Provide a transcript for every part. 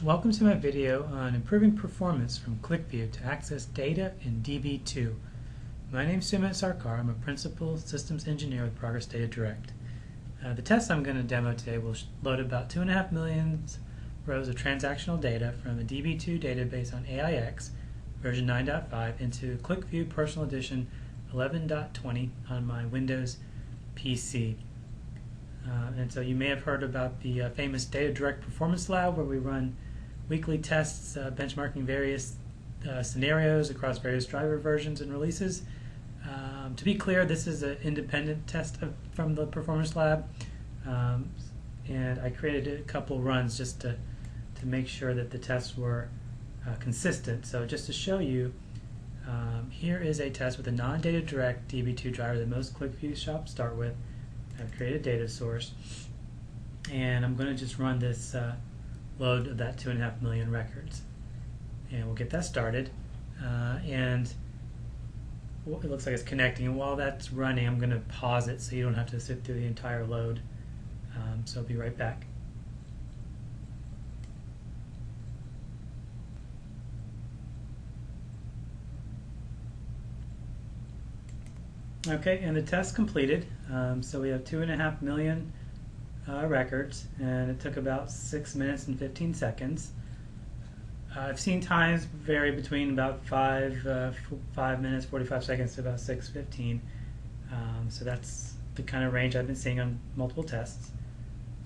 Welcome to my video on improving performance from Qlikview to access data in DB2. My name is Sumit Sarkar. I'm a Principal Systems Engineer with Progress DataDirect. The test I'm going to demo today will load about 2.5 million rows of transactional data from a DB2 database on AIX version 9.5 into Qlikview Personal Edition 11.20 on my Windows PC. And so you may have heard about the famous DataDirect Performance Lab, where we run weekly tests benchmarking various scenarios across various driver versions and releases. To be clear, this is an independent test from the Performance Lab, and I created a couple runs just to make sure that the tests were consistent. So just to show you, here is a test with a non-DataDirect DB2 driver that most Qlikview shops start with. I've created a data source, and I'm going to just run this load of that 2.5 million records, and we'll get that started. And it looks like it's connecting, and while that's running, I'm going to pause it so you don't have to sit through the entire load. So I'll be right back. Okay, and the test completed. So we have 2.5 million records, and it took about 6 minutes and 15 seconds. I've seen times vary between about 5 minutes, 45 seconds to about 6:15. So that's the kind of range I've been seeing on multiple tests.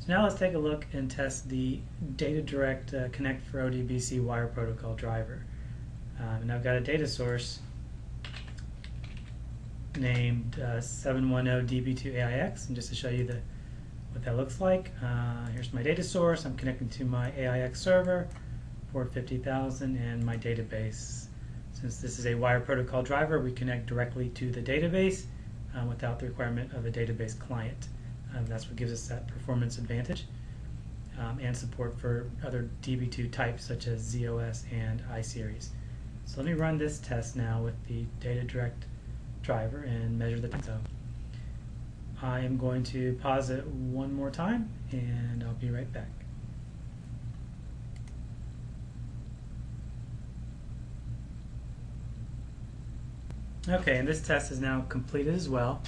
So now let's take a look and test the DataDirect Connect for ODBC wire protocol driver. And I've got a data source named 710 DB2 AIX, and just to show you what that looks like, here's my data source. I'm connecting to my AIX server, port 50,000, and my database. Since this is a wire protocol driver, we connect directly to the database without the requirement of a database client. That's what gives us that performance advantage, and support for other DB2 types such as ZOS and iSeries. So let me run this test now with the DataDirect driver and measure the time. So I am going to pause it one more time, and I'll be right back. Okay, and this test is now completed as well,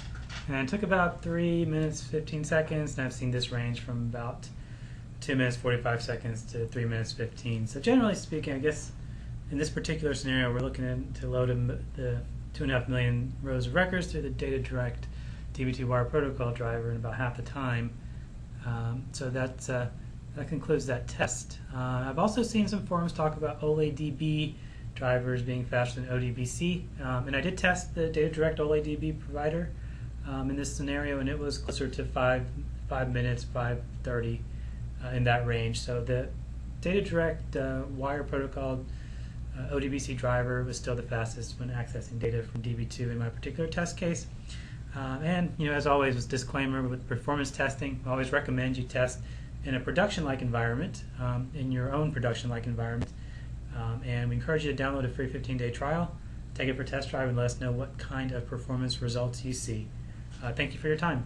and it took about 3 minutes 15 seconds, and I've seen this range from about 2 minutes 45 seconds to 3 minutes 15. So generally speaking, I guess in this particular scenario, we're looking to load the 2.5 million rows of records through the DataDirect DB2 wire protocol driver in about half the time. So that concludes that test. I've also seen some forums talk about OLEDB drivers being faster than ODBC, and I did test the DataDirect OLEDB provider in this scenario, and it was closer to 5 minutes, 5:30 in that range. So the DataDirect wire protocol ODBC driver was still the fastest when accessing data from DB2 in my particular test case. And as always, with disclaimer, with performance testing, I always recommend you test in a production-like environment, in your own production-like environment. And we encourage you to download a free 15-day trial, take it for test drive, and let us know what kind of performance results you see. Thank you for your time.